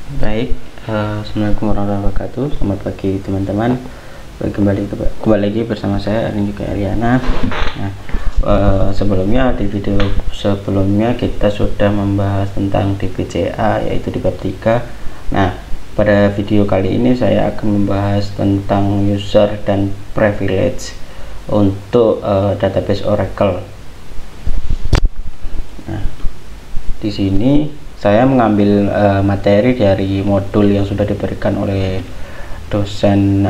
Baik, Assalamualaikum warahmatullahi wabarakatuh. Selamat pagi teman-teman. Kembali lagi bersama saya Arin juga Ariana. Nah, sebelumnya di video sebelumnya kita sudah membahas tentang DBCA, yaitu di bab 3. Nah, pada video kali ini saya akan membahas tentang user dan privilege untuk database Oracle. Nah, di sini saya mengambil materi dari modul yang sudah diberikan oleh dosen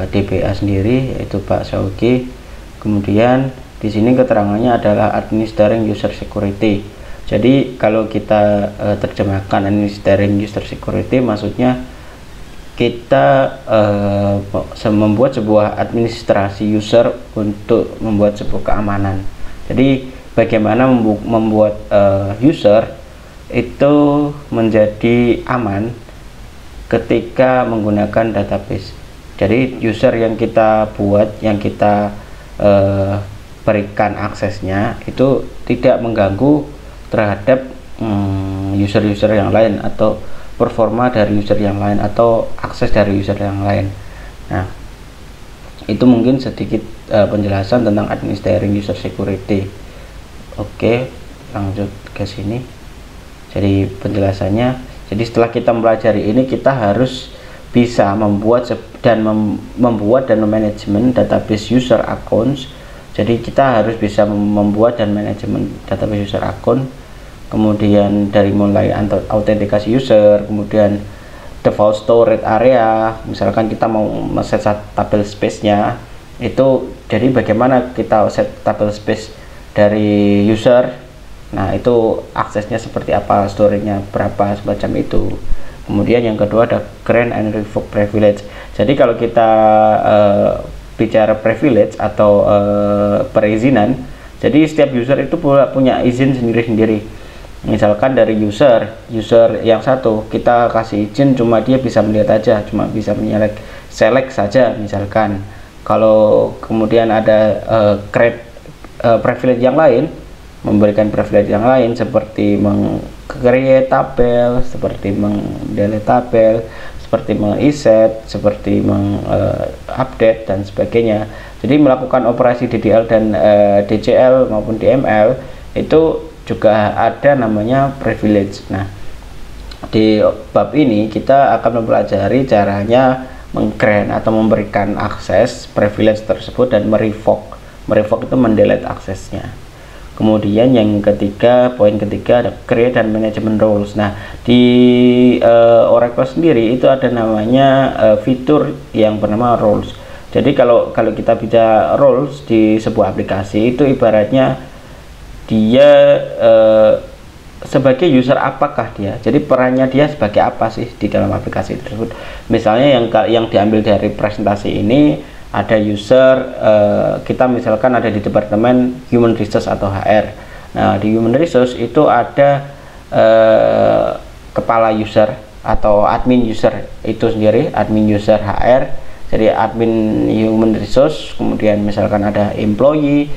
DBA sendiri, yaitu Pak Syauki. Kemudian di sini keterangannya adalah Administering User Security. Jadi kalau kita terjemahkan Administering User Security, maksudnya kita membuat sebuah administrasi user untuk membuat sebuah keamanan. Jadi bagaimana membuat user itu menjadi aman ketika menggunakan database. Jadi user yang kita buat, yang kita berikan aksesnya itu tidak mengganggu terhadap user-user yang lain, atau performa dari user yang lain, atau akses dari user yang lain. Nah, itu mungkin sedikit penjelasan tentang administering user security. Oke, lanjut ke sini. Jadi penjelasannya, jadi setelah kita mempelajari ini, kita harus bisa membuat dan memanajemen database user accounts. Jadi kita harus bisa membuat dan manajemen database user account, kemudian dari mulai autentikasi user, kemudian default storage area. Misalkan kita mau set table space-nya itu, jadi bagaimana kita set table space dari user. Nah, itu aksesnya seperti apa, storage-nya berapa, semacam itu. Kemudian yang kedua ada grant and revoke privilege. Jadi kalau kita bicara privilege atau perizinan, jadi setiap user itu punya izin sendiri-sendiri. Misalkan dari user yang satu kita kasih izin, cuma dia bisa melihat aja, cuma bisa select saja misalkan. Kalau kemudian ada create privilege yang lain, memberikan privilege yang lain seperti meng-create tabel, seperti meng-delete tabel, seperti meng-iset, seperti meng-update dan sebagainya. Jadi melakukan operasi DDL dan DCL maupun DML itu juga ada namanya privilege. Nah, di bab ini kita akan mempelajari caranya meng-grant atau memberikan akses privilege tersebut dan merevoke. Merevoke itu mendelete aksesnya. Kemudian yang ketiga, poin ketiga ada create dan management roles. Nah, di Oracle sendiri itu ada namanya fitur yang bernama roles. Jadi kalau kita bicara roles di sebuah aplikasi, itu ibaratnya dia sebagai user apakah dia. Jadi perannya dia sebagai apa sih di dalam aplikasi tersebut. Misalnya yang diambil dari presentasi ini, ada user, kita misalkan ada di departemen human resource atau HR. Nah, di human resource itu ada kepala user atau admin user itu sendiri, admin user HR. Jadi admin human resource, kemudian misalkan ada employee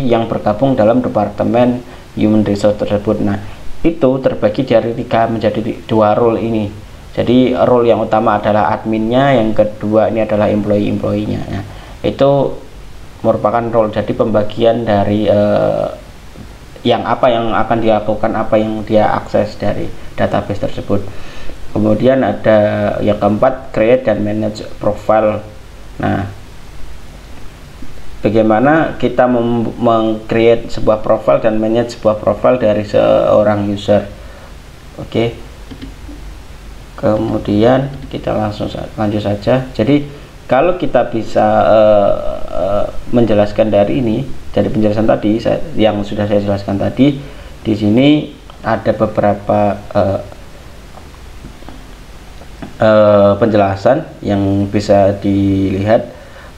yang bergabung dalam departemen human resource tersebut. Nah, itu terbagi dari menjadi dua role ini. Jadi role yang utama adalah adminnya, yang kedua ini adalah employee-nya. Nah, itu merupakan role. Jadi pembagian dari yang akan dilakukan, apa yang dia akses dari database tersebut. Kemudian ada yang keempat, create dan manage profile. Nah, bagaimana kita meng-create sebuah profile dan manage sebuah profile dari seorang user. Oke. Kemudian kita lanjut saja. Jadi kalau kita bisa menjelaskan dari ini, dari penjelasan tadi yang sudah saya jelaskan tadi, di sini ada beberapa penjelasan yang bisa dilihat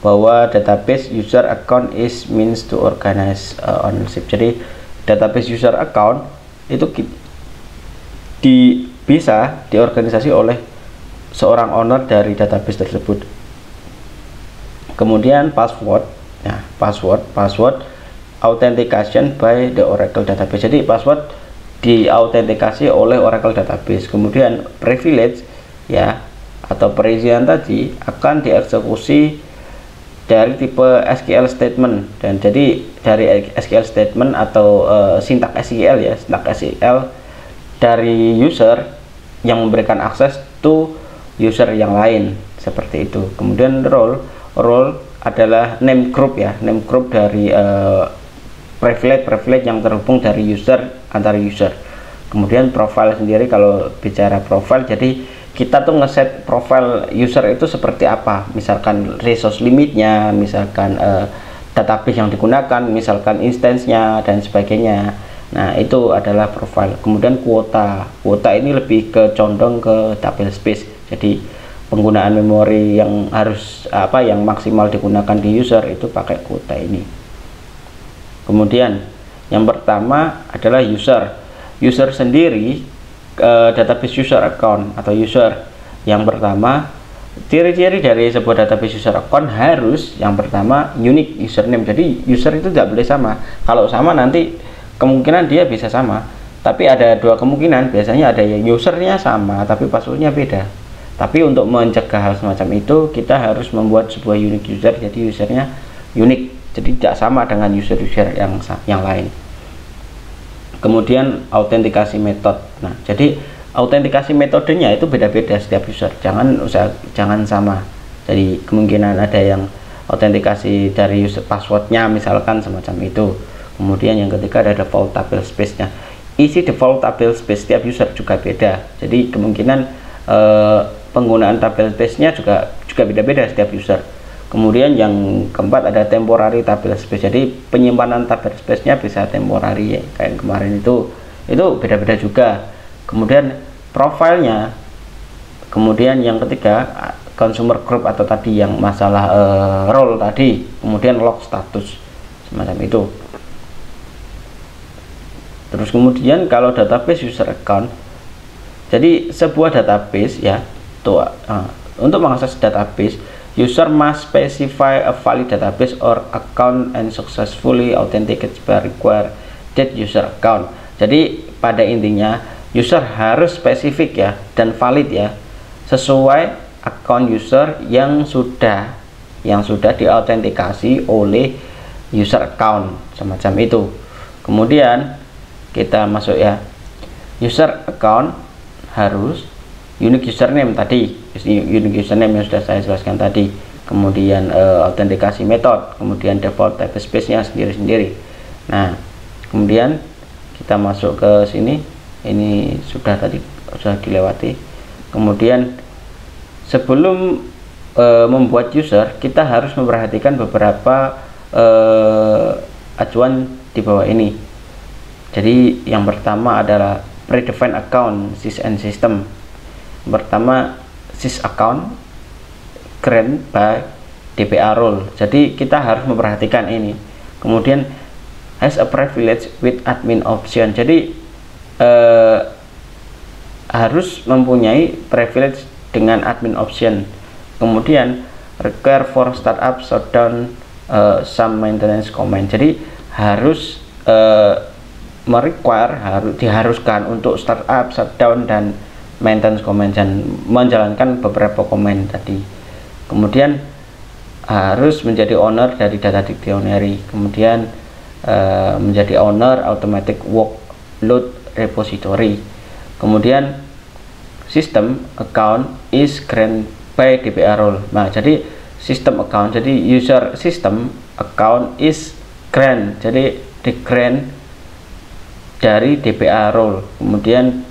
bahwa database user account is means to organize ownership. Jadi database user account itu bisa diorganisasi oleh seorang owner dari database tersebut. Kemudian password, password authentication by the Oracle database. Jadi password diautentikasi oleh Oracle Database. Kemudian privilege ya atau perizinan tadi akan dieksekusi dari tipe SQL statement, dan jadi dari SQL statement atau sintak SQL ya, sintak SQL dari user yang memberikan akses to user yang lain seperti itu. Kemudian role adalah name group ya, name group dari privilege yang terhubung dari user antar user. Kemudian profile sendiri, kalau bicara profile, jadi kita tuh ngeset profile user itu seperti apa, misalkan resource limitnya, misalkan database yang digunakan, misalkan instance-nya dan sebagainya. Nah, itu adalah profile. Kemudian kuota ini lebih ke condong ke table space, jadi penggunaan memori yang harus yang maksimal digunakan di user itu pakai kuota ini. Kemudian yang pertama adalah user sendiri, database user account atau user. Yang pertama, ciri-ciri dari sebuah database user account harus yang pertama unique username. Jadi user itu tidak boleh sama. Kalau sama nanti kemungkinan dia bisa sama, tapi ada dua kemungkinan. Biasanya ada yang usernya sama tapi passwordnya beda. Tapi untuk mencegah hal semacam itu, kita harus membuat sebuah unique user, jadi usernya unik, jadi tidak sama dengan user-user yang lain. Kemudian autentikasi method. Nah, jadi autentikasi metodenya itu beda-beda setiap user, jangan sama. Jadi kemungkinan ada yang autentikasi dari user passwordnya misalkan semacam itu. Kemudian yang ketiga ada default table space-nya. Isi default table space setiap user juga beda, jadi kemungkinan penggunaan table space-nya juga beda-beda setiap user. Kemudian yang keempat ada temporary table space, jadi penyimpanan table space-nya bisa temporary ya, kayak kemarin itu beda-beda juga. Kemudian profilnya. Kemudian yang ketiga consumer group atau tadi yang masalah role tadi. Kemudian log status semacam itu. Terus kemudian kalau database user account, jadi sebuah database ya untuk mengakses database, user must specify a valid database or account and successfully authenticate by require that user account. Jadi pada intinya user harus spesifik ya dan valid ya, sesuai account user yang sudah diautentikasi oleh user account semacam itu. Kemudian kita masuk ya, user account harus unique username tadi, unique username yang sudah saya jelaskan tadi. Kemudian autentikasi method, kemudian default table space-nya sendiri-sendiri. Nah, kemudian kita masuk ke sini, ini sudah dilewati. Kemudian sebelum membuat user, kita harus memperhatikan beberapa acuan di bawah ini. Jadi yang pertama adalah predefined account sys and system. Pertama, sys account grant by DBA role, jadi kita harus memperhatikan ini. Kemudian has a privilege with admin option, jadi harus mempunyai privilege dengan admin option. Kemudian require for startup shutdown some maintenance comment, jadi harus diharuskan untuk startup shutdown dan maintenance comment dan menjalankan beberapa komen tadi. Kemudian harus menjadi owner dari data dictionary. Kemudian menjadi owner automatic workload repository. Kemudian system account is grant by DBA role. Nah, jadi system account, jadi user system account is grant, jadi di grant dari DBA role. Kemudian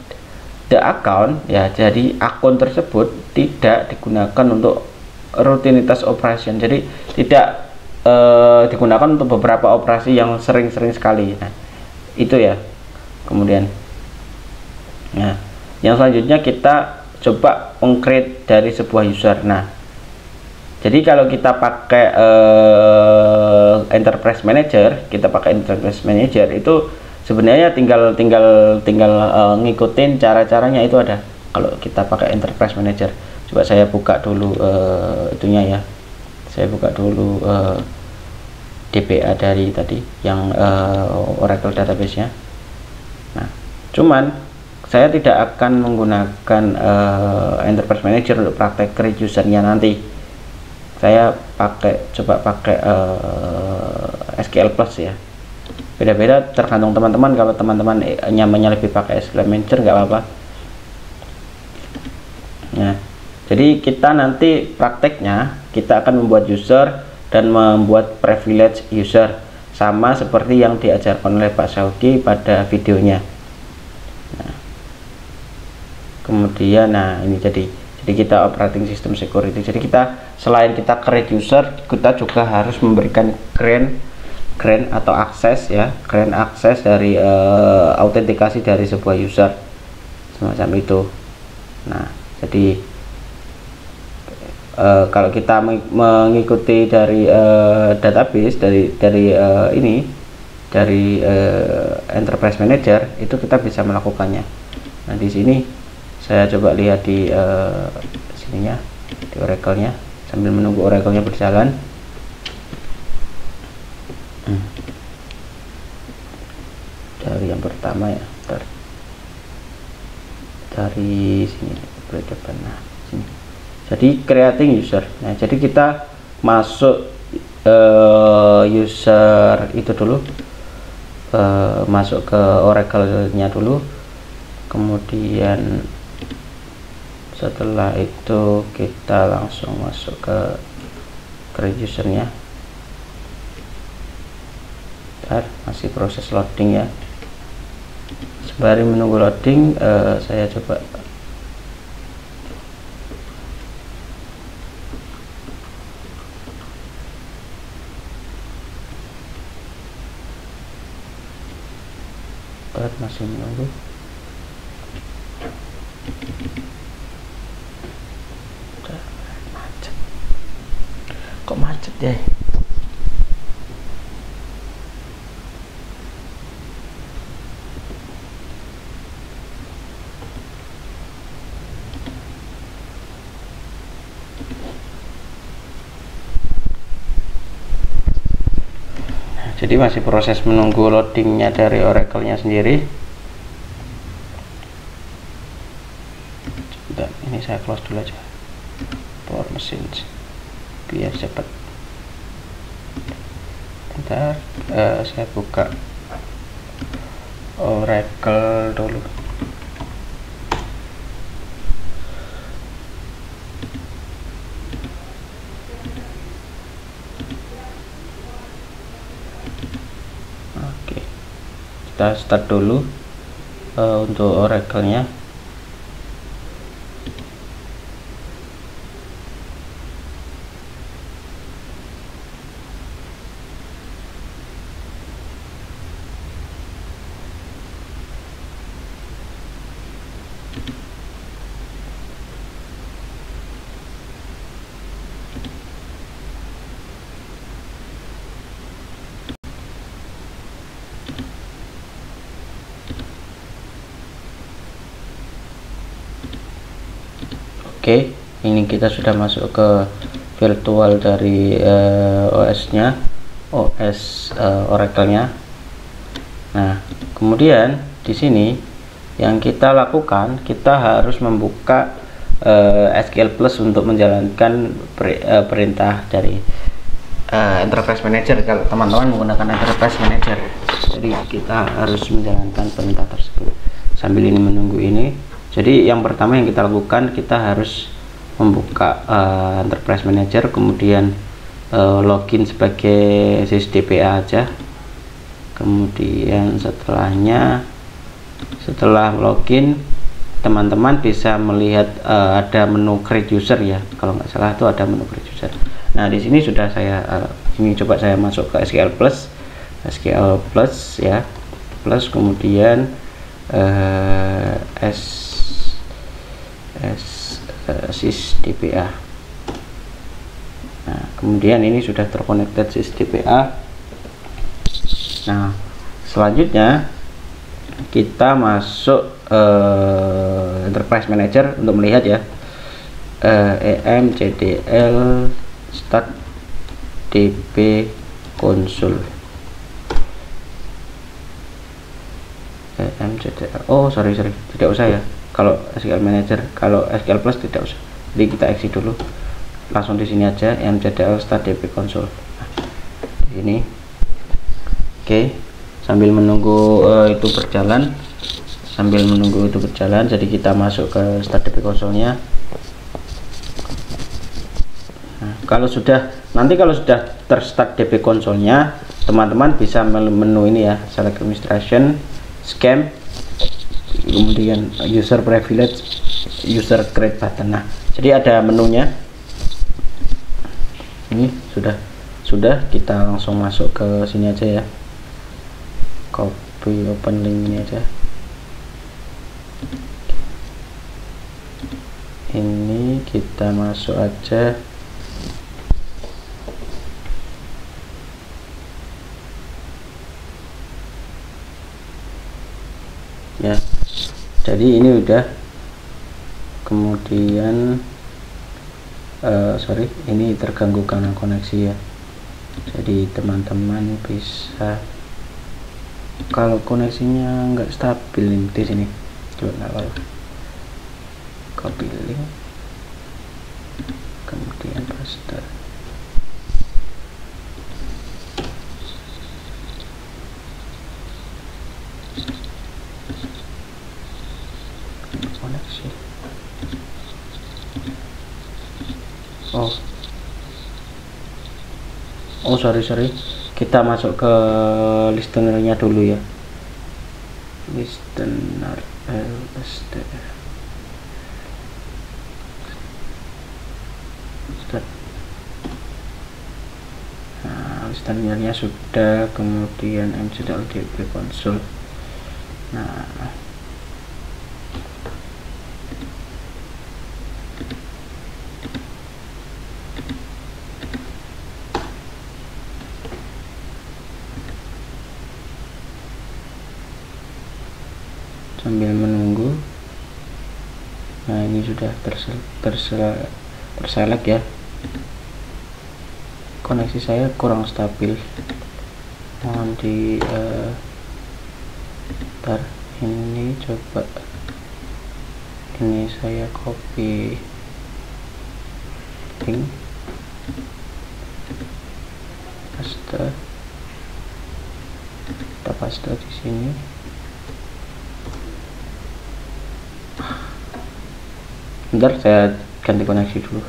the account ya, jadi akun tersebut tidak digunakan untuk rutinitas operation, jadi tidak digunakan untuk beberapa operasi yang sering-sering sekali. Nah, itu ya. Kemudian nah, yang selanjutnya kita coba meng-create dari sebuah user. Nah, jadi kalau kita pakai Enterprise Manager, itu sebenarnya tinggal ngikutin cara-caranya itu ada. Kalau kita pakai Enterprise Manager, coba saya buka dulu itunya ya. Saya buka dulu DBA dari tadi yang Oracle database-nya. Nah, Cuman saya tidak akan menggunakan Enterprise Manager untuk praktek create usernya nanti. Saya coba pakai SQL Plus ya. Beda-beda tergantung teman-teman. Kalau teman-teman nyamannya lebih pakai SQL Manager nggak apa-apa. Nah, jadi kita nanti prakteknya kita akan membuat user dan membuat privilege user, sama seperti yang diajarkan oleh Pak Saudi pada videonya. Nah, kemudian ini jadi kita operating system security. Jadi kita selain kita create user, kita juga harus memberikan grant atau akses ya, grant akses dari autentikasi dari sebuah user semacam itu. Nah, jadi kalau kita mengikuti dari database dari Enterprise Manager, itu kita bisa melakukannya. Nah, di sini saya coba lihat di sininya, di Oracle-nya, sambil menunggu Oracle-nya berjalan. Dari yang pertama ya, dari sini berdepan. Nah, sini. Jadi creating user. Nah, jadi kita masuk user itu dulu, masuk ke Oracle-nya dulu, kemudian setelah itu kita langsung masuk ke create usernya. Masih proses loading ya. Sembari menunggu loading, saya coba masih menunggu. Macet. Kok macet ya? Jadi masih proses menunggu loadingnya dari Oracle-nya sendiri. Bentar, ini saya close dulu aja Power Machines biar cepat. Bentar, saya buka Oracle dulu. Kita start dulu untuk Oracle-nya. Oke, ini kita sudah masuk ke virtual dari OS-nya, Oracle-nya. Nah, kemudian di sini yang kita lakukan, kita harus membuka SQL Plus untuk menjalankan perintah dari Enterprise Manager. Kalau teman-teman menggunakan Enterprise Manager, jadi kita harus menjalankan perintah tersebut. Sambil ini menunggu ini. Jadi yang pertama yang kita lakukan, kita harus membuka Enterprise Manager, kemudian login sebagai sysdpa aja. Kemudian setelah login, teman-teman bisa melihat ada menu create user ya. Kalau nggak salah itu ada menu create user. Nah, di sini sudah saya ini coba saya masuk ke SQL Plus ya, plus kemudian sysdpa. Nah, kemudian ini sudah terconnected sysdpa. Nah, selanjutnya kita masuk Enterprise Manager untuk melihat ya, emcdl start db console, MCDL. Oh sorry tidak usah ya kalau SQL Manager. Kalau SQL Plus tidak usah, jadi kita exit dulu, langsung di sini aja MCDL start DB console. Nah, ini oke. Sambil menunggu itu berjalan, jadi kita masuk ke start DB console-nya. Nah, kalau sudah terstart DB console-nya, teman-teman bisa menu ini ya, select administration, scam, kemudian user privilege, user create button. Nah, jadi ada menunya. Ini sudah kita langsung masuk ke sini aja ya. Copy open link ini aja. Ini kita masuk aja. Ya, jadi ini udah. Kemudian sorry, ini terganggu karena koneksi ya. Jadi teman-teman bisa, kalau koneksinya nggak stabil di sini, coba nggak apa-apa, copy link, kemudian paste. Koneksi. Oh sorry, kita masuk ke listenernya dulu ya. Listener LSTR. Nah, listenernya sudah, kemudian MCDL DB console. Nah, sambil menunggu. Nah, ini sudah terselect ya. Koneksi saya kurang stabil, mohon di ntar ini coba ini saya copy link, kita paste di sini. Bentar, saya ganti koneksi dulu.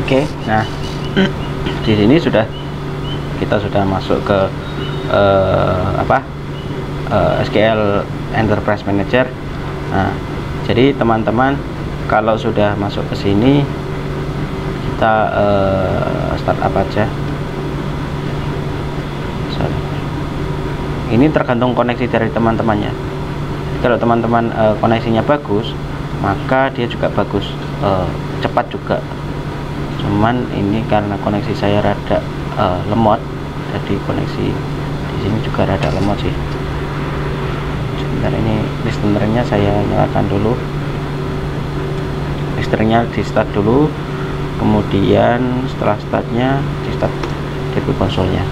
Oke, nah di sini kita sudah masuk ke SQL Enterprise Manager. Nah, jadi teman-teman kalau sudah masuk ke sini, kita startup aja. Sorry. Ini tergantung koneksi dari teman-temannya. Kalau teman-teman koneksinya bagus, maka dia juga bagus, cepat juga. Cuman ini karena koneksi saya rada lemot, jadi koneksi di sini juga rada lemot sih. Sebentar, ini listenernya saya nyalakan dulu. Listenernya di start dulu, kemudian setelah startnya di start DB konsolnya,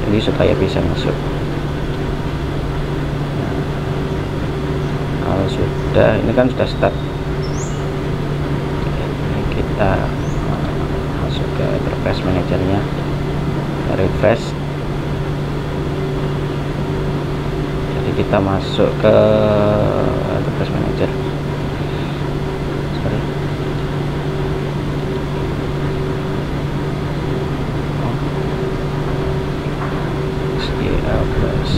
jadi supaya bisa masuk. Kalau sudah, ini kan sudah start, ini kita masuk ke Enterprise Manager-nya, refresh. Jadi kita masuk ke Enterprise Manager. Sorry. SQL Plus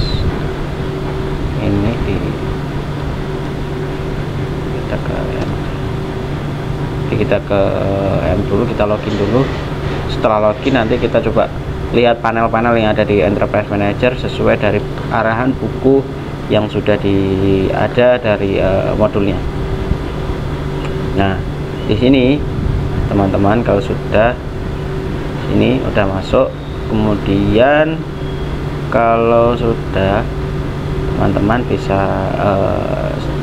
ini kita ke M dulu, kita login dulu. Setelah login, nanti kita coba lihat panel-panel yang ada di Enterprise Manager sesuai dari arahan buku yang sudah ada dari modulnya. Nah, di sini teman-teman kalau sudah ini udah masuk, kemudian kalau sudah teman-teman bisa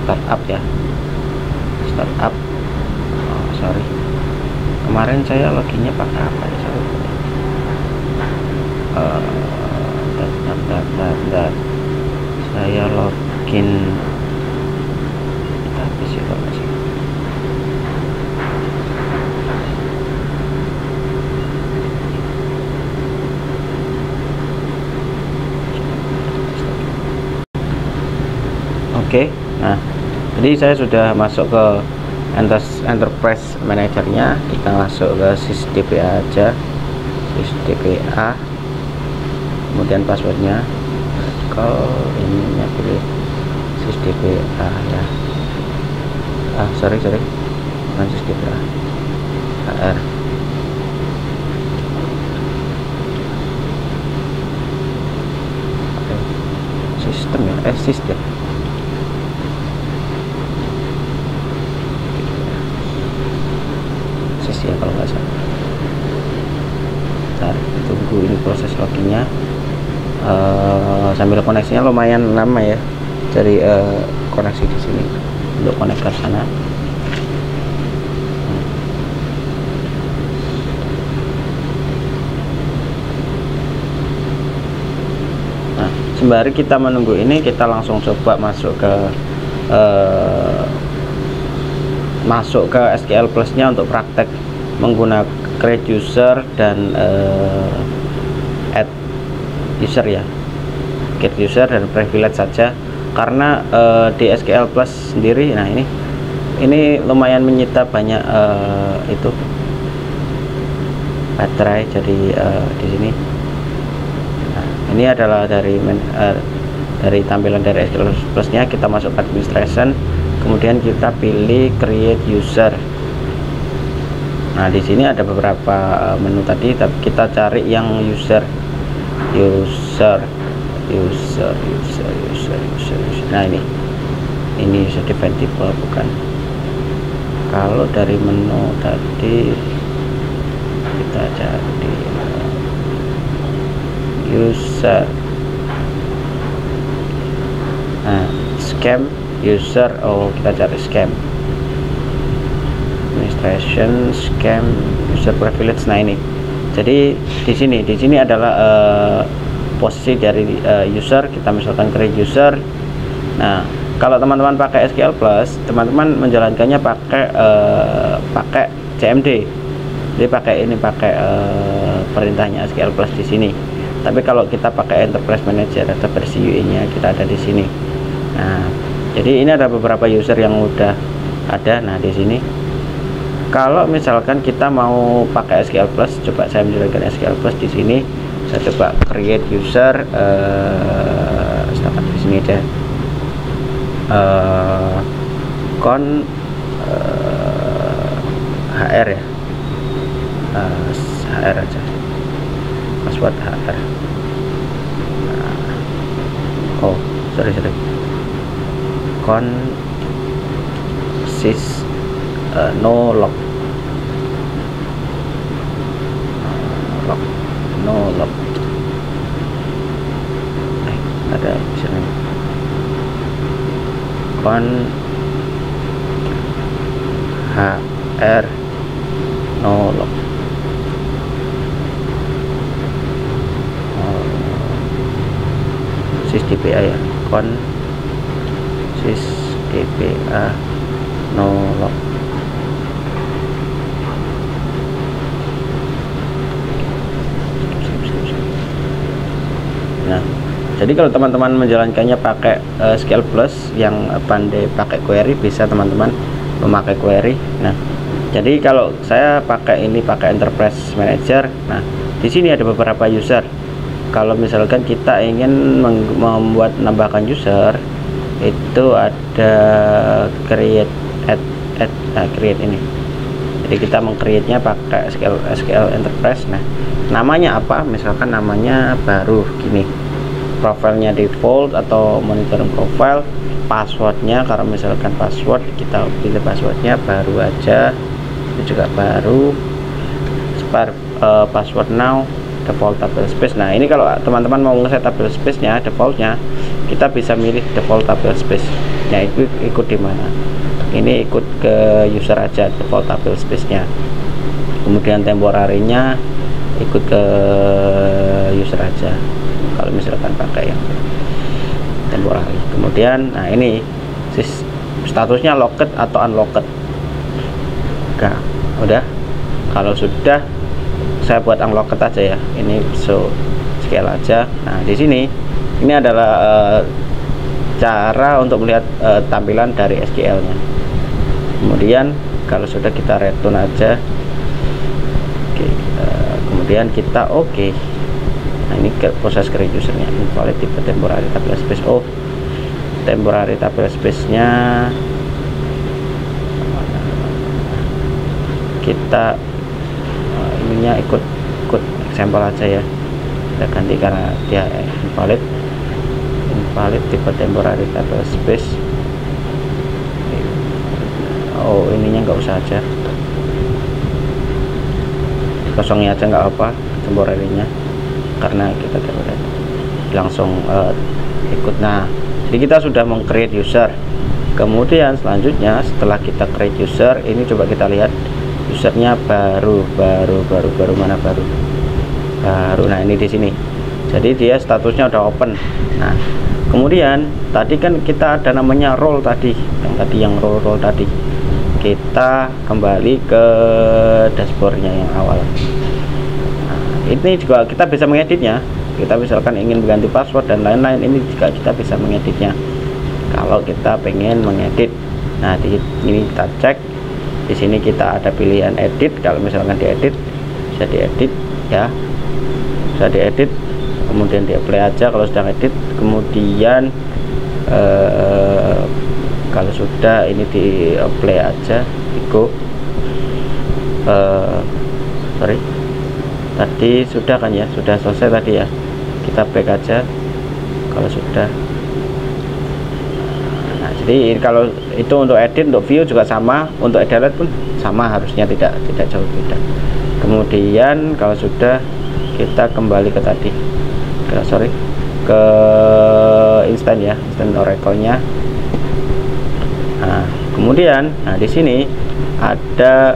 startup ya, startup. Sorry, kemarin saya loginnya pakai apa ya? saya login tapi sih kalau nggak salah. Oke, nah jadi saya sudah masuk ke Enterprise Manager-nya. Kita masuk ke sysdpa aja, sysdpa, kemudian passwordnya kalau ininya pilih sysdpa ya, sorry bukan sysdpa, HR. Sistem ya, sistem ya kalau nggak salah. Bentar, tunggu ini proses loginnya. Sambil koneksinya lumayan lama ya, dari koneksi di sini untuk konektor sana. Nah, sembari kita menunggu ini, kita langsung coba masuk ke SQL Plus-nya untuk praktek menggunakan create user dan add user ya, create user dan privilege saja, karena di SQL Plus sendiri, nah ini lumayan menyita banyak itu baterai. Jadi di sini, nah, ini adalah dari tampilan dari SQL Plus-nya. Kita masuk ke administration, kemudian kita pilih create user. Nah, di sini ada beberapa menu tadi, tapi kita cari yang user. Nah, ini user definible bukan. Kalau dari menu tadi kita cari user. Nah, scam user, kita cari scam, administration, scam, user privilege. Nah, ini jadi di sini adalah posisi dari user. Kita misalkan create user. Nah, kalau teman-teman pakai SQL Plus, teman-teman menjalankannya pakai CMD. Jadi pakai perintahnya SQL Plus di sini. Tapi kalau kita pakai Enterprise Manager atau versi UI-nya, kita ada di sini. Nah, jadi ini ada beberapa user yang udah ada. Nah, di sini kalau misalkan kita mau pakai SQL Plus, coba saya menjalankan SQL Plus di sini. Saya coba create user, di sini aja, HR ya, HR aja, password HR. Nah, sorry sys no log, ada misalnya HR no log. sysdpa ya, sysdpa no log. Nah, jadi kalau teman-teman menjalankannya pakai SQL Plus yang pandai pakai query, bisa teman-teman memakai query. Nah, jadi kalau saya pakai Enterprise Manager. Nah, di sini ada beberapa user. Kalau misalkan kita ingin nambahkan user, itu ada create create ini. Jadi kita meng-create-nya pakai SQL Enterprise. Nah, namanya apa? Misalkan namanya baru gini, profilnya default atau monitoring profile. Passwordnya, kalau misalkan password, kita pilih passwordnya baru aja, itu juga baru. Password now, default table space. Nah, ini kalau teman-teman mau ngeset table space-nya, defaultnya, kita bisa milih default table space. Nah, itu ikut di mana? Ini ikut ke user aja, default table space-nya. Kemudian temporary-nya ikut ke user aja. Kalau misalkan pakai yang temporary. Kemudian nah ini statusnya locked atau unlocked. Nah, udah. Kalau sudah, saya buat unlocked aja ya. Ini show scale aja. Nah, di sini ini adalah cara untuk melihat tampilan dari SQL-nya. Kemudian kalau sudah, kita return aja. Oke, kemudian kita oke. Nah, ini ke proses create usernya, invalid tipe temporary table space. Oh, temporary table space-nya kita ininya ikut sampel aja ya, kita ganti karena dia invalid tipe temporary table space. Oh, ininya nggak usah aja, kosongnya aja nggak apa, temporary-nya, karena kita langsung ikut. Nah, jadi kita sudah meng-create user. Kemudian selanjutnya setelah kita create user, ini coba kita lihat usernya baru. Nah, ini di sini. Jadi dia statusnya udah open. Nah, kemudian tadi kan kita ada namanya role tadi, yang role tadi. Kita kembali ke dashboardnya yang awal. Nah, ini juga kita bisa mengeditnya. Kita misalkan ingin mengganti password dan lain-lain, ini juga kita bisa mengeditnya kalau kita pengen mengedit. Nah, di ini kita cek. Di sini kita ada pilihan edit. Kalau misalkan diedit, bisa diedit ya, bisa diedit. Kemudian di apply aja kalau sedang edit. Kemudian kalau sudah, ini di apply aja, di go. Sorry, tadi sudah kan ya, sudah selesai tadi ya, kita back aja kalau sudah. Jadi kalau itu untuk edit, untuk view juga sama, untuk delete pun sama, harusnya tidak jauh beda. Kemudian kalau sudah, kita kembali ke tadi, ke instant ya, instant oracle-nya. Nah, kemudian di sini ada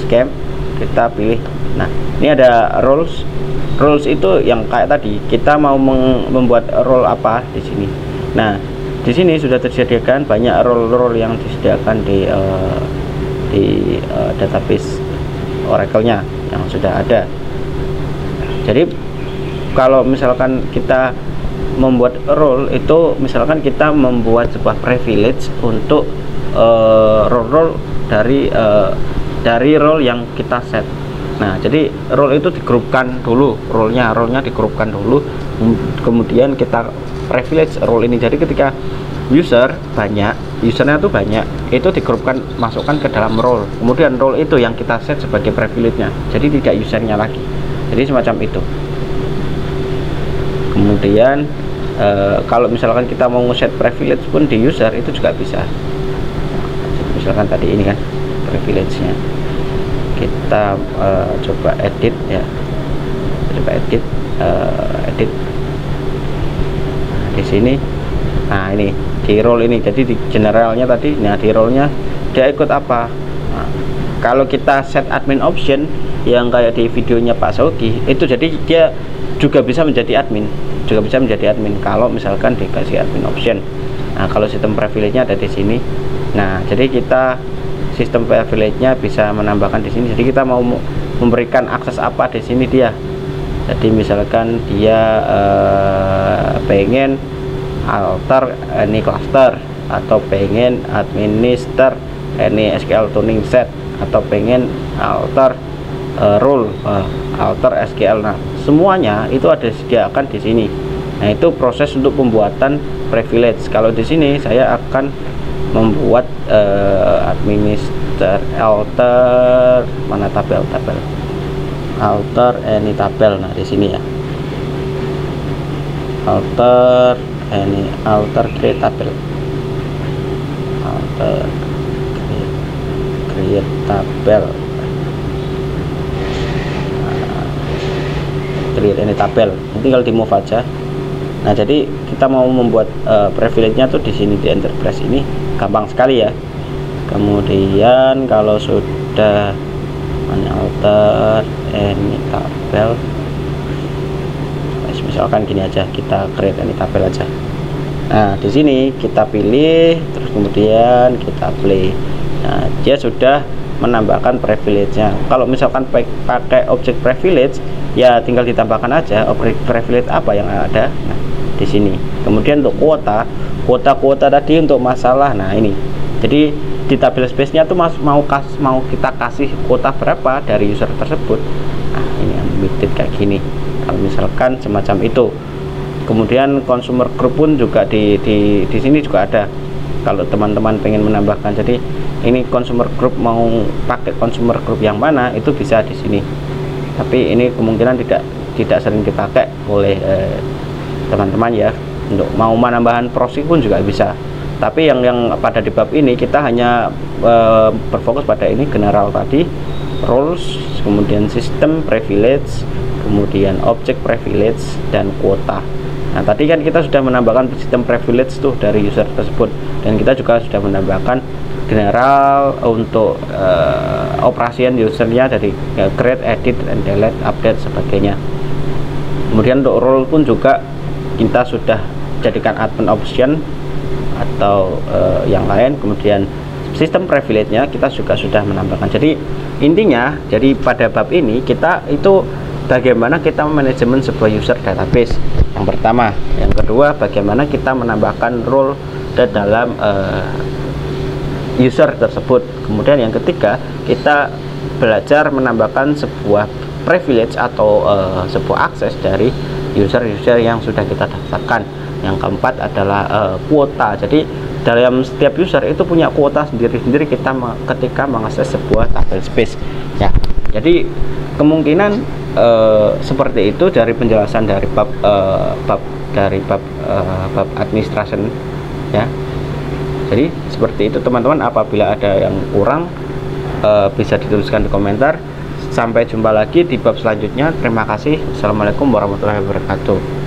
scheme, kita pilih. Nah, ini ada roles itu yang kayak tadi, kita mau membuat role apa di sini. Nah, di sini sudah tersediakan banyak role yang disediakan di database Oracle-nya yang sudah ada. Jadi kalau misalkan kita membuat role itu, misalkan kita membuat sebuah privilege untuk role dari role yang kita set. Nah, jadi role itu digrupkan dulu, role-nya digrupkan dulu, kemudian kita privilege role ini. Jadi ketika usernya tuh banyak, itu digrupkan, masukkan ke dalam role. Kemudian role itu yang kita set sebagai privilege-nya. Jadi tidak usernya lagi. Jadi semacam itu. Kemudian kalau misalkan kita mau set privilege pun di user, itu juga bisa. Misalkan tadi ini kan privilege-nya, kita coba edit ya, edit di sini. Nah, ini di role ini, jadi di generalnya tadi, nah di role-nya dia ikut apa. Nah, kalau kita set admin option yang kayak di videonya Pak Saugi itu, jadi dia juga bisa menjadi admin, kalau misalkan dikasih admin option. Nah, kalau sistem privilege-nya ada di sini. Nah, jadi kita sistem privilege-nya bisa menambahkan di sini. Jadi kita mau memberikan akses apa di sini dia. Jadi misalkan dia pengen alter any cluster, atau pengen administer any SQL tuning set, atau pengen alter role, alter SQL. Nah, semuanya itu ada disediakan di sini. Nah, itu proses untuk pembuatan privilege. Kalau di sini saya akan membuat administer alter, mana tabel alter any tabel. Nah, di sini ya, alter create tabel, create tabel, create any tabel. Ini tinggal di move aja. Nah, jadi kita mau membuat privilege-nya tuh di sini, di enterprise ini gampang sekali ya. Kemudian kalau sudah alter any tabel, misalkan gini aja, kita create any tabel aja. Nah, di sini kita pilih, terus kemudian kita play. Nah, dia sudah menambahkan privilege-nya. Kalau misalkan pakai objek privilege, ya tinggal ditambahkan aja objek privilege apa yang ada. Nah, di sini. Kemudian untuk kuota tadi untuk masalah. Nah, ini. Jadi di tabel space-nya tuh mau kita kasih kuota berapa dari user tersebut. Nah, ini unlimited kayak gini. Kalau misalkan semacam itu. Kemudian consumer group pun juga di sini juga ada. Kalau teman-teman pengen menambahkan, jadi ini consumer group mau pakai consumer group yang mana itu bisa di sini. Tapi ini kemungkinan tidak sering dipakai oleh teman-teman ya. Untuk mau menambahkan proxy pun juga bisa. Tapi yang pada di bab ini kita hanya berfokus pada ini general tadi, roles, kemudian sistem privilege, kemudian object privilege dan kuota. Nah, tadi kan kita sudah menambahkan sistem privilege tuh dari user tersebut, dan kita juga sudah menambahkan general untuk operasian usernya dari create, edit, and delete, update sebagainya. Kemudian untuk role pun juga kita sudah jadikan admin option atau yang lain. Kemudian sistem privilege-nya kita juga sudah menambahkan. Jadi intinya, jadi pada bab ini kita itu bagaimana kita manajemen sebuah user database yang pertama, yang kedua bagaimana kita menambahkan role ke dalam user tersebut, kemudian yang ketiga kita belajar menambahkan sebuah privilege atau sebuah akses dari user-user yang sudah kita daftarkan, yang keempat adalah kuota. Jadi dalam setiap user itu punya kuota sendiri-sendiri kita ketika mengakses sebuah tabel space ya. Jadi kemungkinan seperti itu dari penjelasan dari bab administration ya. Jadi seperti itu teman-teman. Apabila ada yang kurang bisa dituliskan di komentar. Sampai jumpa lagi di bab selanjutnya. Terima kasih. Assalamualaikum warahmatullahi wabarakatuh.